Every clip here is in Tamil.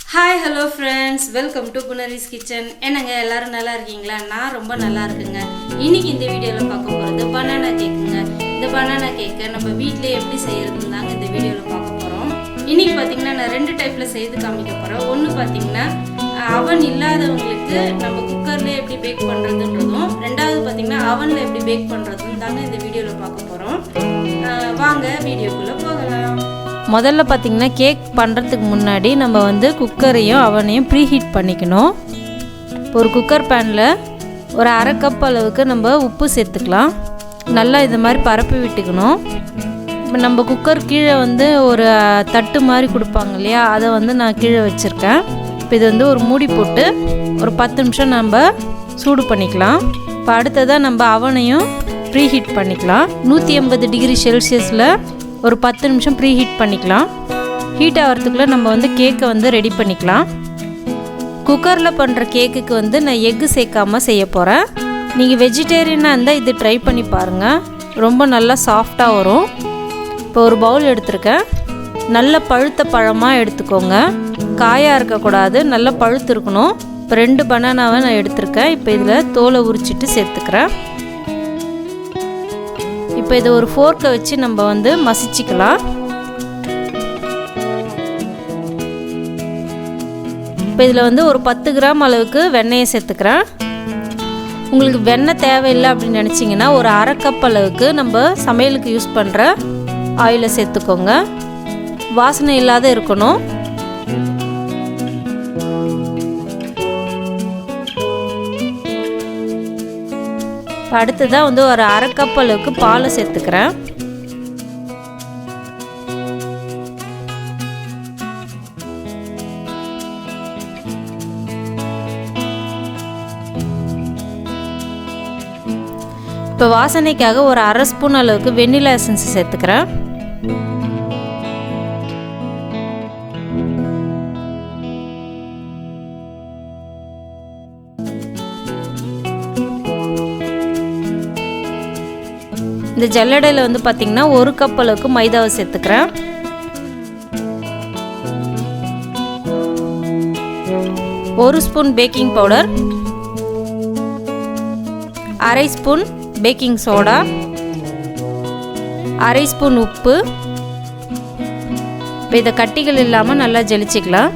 Hi hello friends, welcome to புனரிஸ் கிச்சன். என்னங்க எல்லாரும் நல்லா இருக்கீங்களா? நான் ரொம்ப நல்லா இருக்குங்க. இன்னைக்கு இந்த வீடியோவில் பார்க்க போகிறது பனானா கேக்குங்க. இந்த பனானா கேக்கை நம்ம வீட்டிலே எப்படி செய்யறதுன்னு தாங்க இந்த வீடியோவில் பார்க்க போகிறோம். இன்னைக்கு பார்த்தீங்கன்னா நான் 2 டைப்பில் செய்து காமிக்க போகிறேன். ஒன்று பார்த்தீங்கன்னா அவன் இல்லாதவங்களுக்கு நம்ம குக்கர்லேயே எப்படி பேக் பண்ணுறதுன்றதும், ரெண்டாவது பார்த்தீங்கன்னா அவனில் எப்படி பேக் பண்ணுறதும் தாங்க இந்த வீடியோவில் பார்க்க போகிறோம். வாங்க வீடியோக்குள்ளே போகலாம். முதல்ல பார்த்திங்கன்னா கேக் பண்ணுறதுக்கு முன்னாடி நம்ம குக்கரையும் அவனையும் ப்ரீஹீட் பண்ணிக்கணும். இப்போ ஒரு குக்கர் பேனில் ஒரு அரை கப் அளவுக்கு நம்ம உப்பு சேர்த்துக்கலாம். நல்லா இது மாதிரி பரப்பி விட்டுக்கணும். இப்போ நம்ம குக்கர் கீழே ஒரு தட்டு மாதிரி கொடுப்பாங்க இல்லையா, அதை நான் கீழே வச்சுருக்கேன். இப்போ இது ஒரு மூடி போட்டு ஒரு 10 நிமிஷம் நம்ம சூடு பண்ணிக்கலாம். இப்போ அடுத்ததாக நம்ம அவனையும் ப்ரீஹீட் பண்ணிக்கலாம். 180 டிகிரி செல்சியஸில் ஒரு 10 நிமிஷம் ப்ரீ ஹீட் பண்ணிக்கலாம். ஹீட் ஆகிறதுக்குள்ளே நம்ம கேக்கை ரெடி பண்ணிக்கலாம். குக்கரில் பண்ணுற கேக்குக்கு நான் எக்கு சேர்க்காமல் செய்ய போகிறேன். நீங்கள் வெஜிடேரியனாக இருந்தால் இது ட்ரை பண்ணி பாருங்கள், ரொம்ப நல்லா சாஃப்டாக வரும். இப்போ ஒரு பவுல் எடுத்துருக்கேன். நல்ல பழுத்த பழமாக எடுத்துக்கோங்க, காயாக இருக்கக்கூடாது, நல்லா பழுத்து இருக்கணும். இப்போ 2 பனானாவை நான் எடுத்திருக்கேன். இப்போ இதில் தோலை உரிச்சிட்டு சேர்த்துக்கிறேன். இப்போ இதை ஒரு ஃபோர்க்கை வச்சு நம்ம மசிச்சிக்கலாம். இப்போ இதில் ஒரு 10 கிராம் அளவுக்கு வெண்ணெயை சேர்த்துக்கிறேன். உங்களுக்கு வெண்ணெய் தேவையில்லை அப்படின்னு நினச்சிங்கன்னா ஒரு அரை கப் அளவுக்கு நம்ம சமையலுக்கு யூஸ் பண்ணுற ஆயிலை சேர்த்துக்கோங்க. வாசனை இல்லாத இருக்கணும். அடுத்ததாக ஒரு அரை கப் அளவுக்கு பாலை சேர்த்துக்கிறேன். இப்போ வாசனைக்காக ஒரு அரை ஸ்பூன் அளவுக்கு வெண்ணிலா எசன்ஸ் சேர்த்துக்கிறேன். இந்த ஜல்லடையில் பார்த்திங்கன்னா ஒரு கப் அளவுக்கு மைதாவை சேர்த்துக்கிறேன். ஒரு ஸ்பூன் பேக்கிங் பவுடர், அரை ஸ்பூன் பேக்கிங் சோடா, அரை ஸ்பூன் உப்பு. இப்போ இதை கட்டிகள் இல்லாமல் நல்லா ஜலிச்சிக்கலாம்.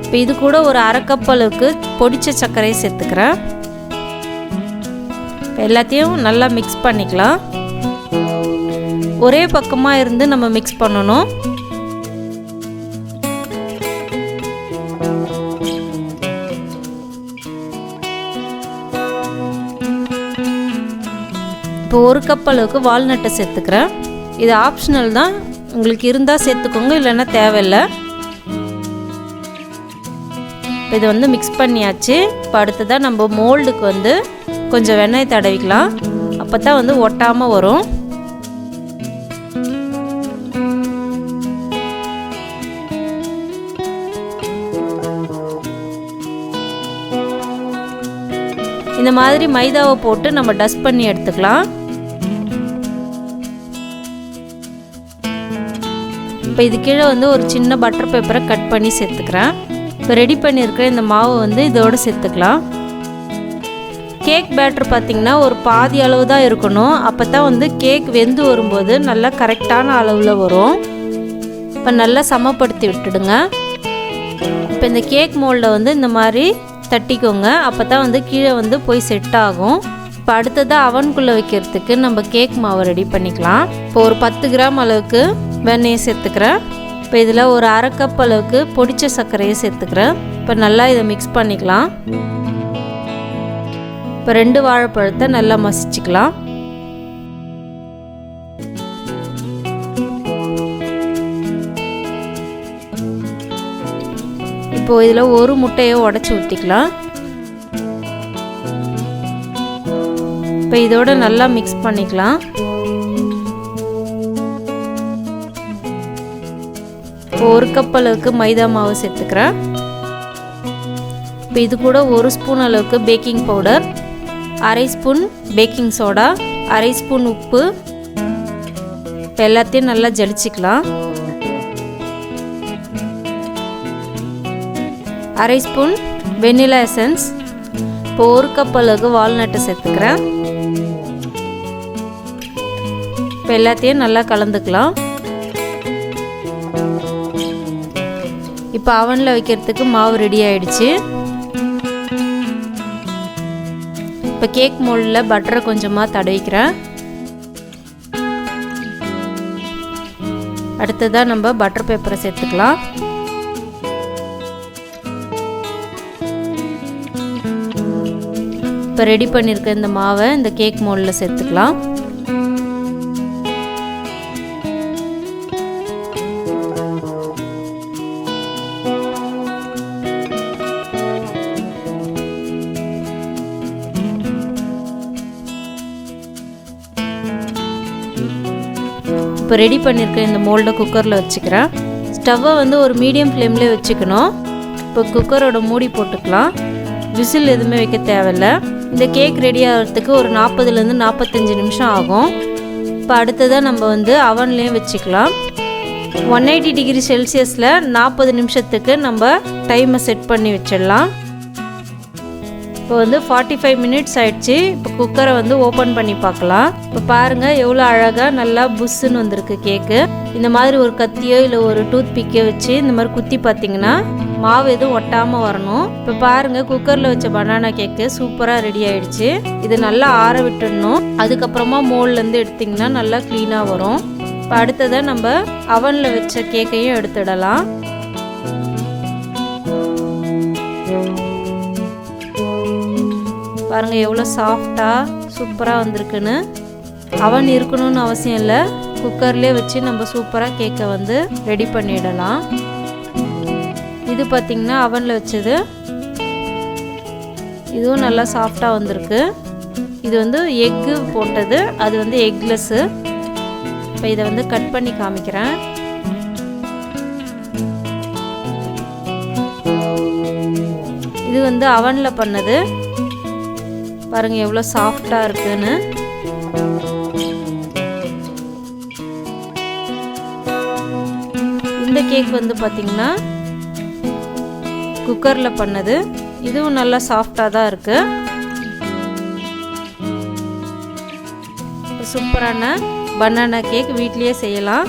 இப்போ இது கூட ஒரு அரை கப் அளவுக்கு பொடிச்ச சர்க்கரையை சேர்த்துக்கிறேன். எல்லாத்தையும் நல்லா மிக்ஸ் பண்ணிக்கலாம். ஒரே பக்கமாக இருந்து நம்ம மிக்ஸ் பண்ணணும். இப்போ ஒரு கப் அளவுக்கு வால்நட்டை சேர்த்துக்கிறேன். இது ஆப்ஷனல் தான், உங்களுக்கு இருந்தால் சேர்த்துக்கோங்க, இல்லைன்னா தேவையில்லை. இதை மிக்ஸ் பண்ணியாச்சு. இப்போ அடுத்ததாக நம்ம மோல்டுக்கு கொஞ்சம் வெண்ணெய் தடவிக்கலாம். அப்போ தான் ஒட்டாமல் வரும். இந்த மாதிரி மைதாவை போட்டு நம்ம டஸ்ட் பண்ணி எடுத்துக்கலாம். இப்போ இது கீழே ஒரு சின்ன பட்டர் பேப்பரை கட் பண்ணி சேர்த்துக்கிறேன். இப்போ ரெடி பண்ணியிருக்கிற இந்த மாவு இதோடு சேர்த்துக்கலாம். கேக் பேட்டர் பார்த்திங்கன்னா ஒரு பாதி அளவு தான் இருக்கணும். அப்போ தான் கேக் வெந்து வரும்போது நல்லா கரெக்டான அளவில் வரும். இப்போ நல்லா சமப்படுத்தி விட்டுடுங்க. இப்போ இந்த கேக் மோல்டை இந்த மாதிரி தட்டிக்கோங்க. அப்போ தான் கீழே போய் செட் ஆகும். இப்போ அடுத்ததாக அவனுக்குள்ளே வைக்கிறதுக்கு நம்ம கேக் மாவை ரெடி பண்ணிக்கலாம். இப்போ ஒரு 10 கிராம் அளவுக்கு வெண்ணெயை சேர்த்துக்கிறேன். இப்போ இதில் ஒரு அரை கப் அளவுக்கு பொடிச்ச சர்க்கரையை சேர்த்துக்கிறேன். இப்போ நல்லா இதை மிக்ஸ் பண்ணிக்கலாம். இப்போ 2 வாழைப்பழத்தை நல்லா மசிச்சுக்கலாம். இப்போ இதில் ஒரு முட்டையை உடைச்சி ஊற்றிக்கலாம். இப்போ இதோட நல்லா மிக்ஸ் பண்ணிக்கலாம். ஒரு கப் அளவுக்கு மைதா மாவு சேர்த்துக்கிறேன். இப்போ இது கூட ஒரு ஸ்பூன் அளவுக்கு பேக்கிங் பவுடர், அரை ஸ்பூன் பேக்கிங் சோடா, அரை ஸ்பூன் உப்பு, இப்போ எல்லாத்தையும் நல்லா ஜலிச்சிக்கலாம். 1/2 ஸ்பூன் வெண்ணிலா எசன்ஸ், இப்போ 1 கப் அளவுக்கு வால்நட்டை சேர்த்துக்கிறேன். இப்போ எல்லாத்தையும் நல்லா கலந்துக்கலாம். இப்போ அவனில் வைக்கிறதுக்கு மாவு ரெடி ஆயிடுச்சு. இப்போ கேக் மோல்டில் பட்டரை கொஞ்சமாக தடவிக்கிறேன். அடுத்ததாக நம்ம பட்டர் பேப்பரை சேர்த்துக்கலாம். இப்போ ரெடி பண்ணியிருக்க இந்த மாவை இந்த கேக் மோல்டில் சேர்த்துக்கலாம். இப்போ ரெடி பண்ணியிருக்க இந்த மோல்டை குக்கரில் வச்சுக்கிறேன். ஸ்டவ்வை வந்து ஒரு மீடியம் ஃப்ளேம்லேயே வச்சுக்கணும். இப்போ குக்கரோட மூடி போட்டுக்கலாம். விசில் எதுவுமே வைக்க தேவையில்லை. இந்த கேக் ரெடி ஆகிறதுக்கு ஒரு 40லேருந்து 45 நிமிஷம் ஆகும். இப்போ அடுத்ததாக நம்ம வந்து அவன்லேயும் வச்சுக்கலாம். 180 டிகிரி செல்சியஸில் 40 நிமிஷத்துக்கு நம்ம டைமை செட் பண்ணி வச்சிடலாம். இப்போ வந்து 45 மினிட்ஸ் ஆயிடுச்சு. இப்போ குக்கரை வந்து ஓப்பன் பண்ணி பார்க்கலாம். இப்போ பாருங்கள் எவ்வளோ அழகாக நல்லா புஷ்ஷுன்னு வந்திருக்கு கேக்கு. இந்த மாதிரி ஒரு கத்தியோ இல்லை ஒரு டூத் பிக்கோ வச்சு இந்த மாதிரி குத்தி பார்த்தீங்கன்னா மாவு எதுவும் ஒட்டாமல் வரணும். இப்போ பாருங்கள் குக்கரில் வச்ச பனானா கேக்கு சூப்பராக ரெடி ஆயிடுச்சு. இது நல்லா ஆற விட்டுடணும். அதுக்கப்புறமா மோல்லேருந்து எடுத்திங்கன்னா நல்லா க்ளீனாக வரும். இப்போ அடுத்ததாக நம்ம அவனில் வச்ச கேக்கையும் எடுத்துடலாம். பாருங்கள் எவ்வளோ சாஃப்டாக சூப்பராக வந்திருக்குன்னு. அவன் இருக்கணும்னு அவசியம் இல்லை, குக்கர்லேயே வச்சு நம்ம சூப்பராக கேக்கை வந்து ரெடி பண்ணிடலாம். இது பார்த்திங்கன்னா அவனில் வச்சது, இதுவும் நல்லா சாஃப்டாக வந்திருக்கு. இது வந்து எக்கு போட்டது, அது வந்து எக்லெஸ்ஸு. இப்போ இதை வந்து கட் பண்ணி காமிக்கிறேன். இது வந்து அவனில் பண்ணது. பாருங்கள் எவ்வளோ சாஃப்டாக இருக்குன்னு. இந்த கேக் வந்து பார்த்திங்கன்னா குக்கரில் பண்ணது. இதுவும் நல்லா சாஃப்டாக தான் இருக்குது. சூப்பரான பனானா கேக் வீட்லேயே செய்யலாம்.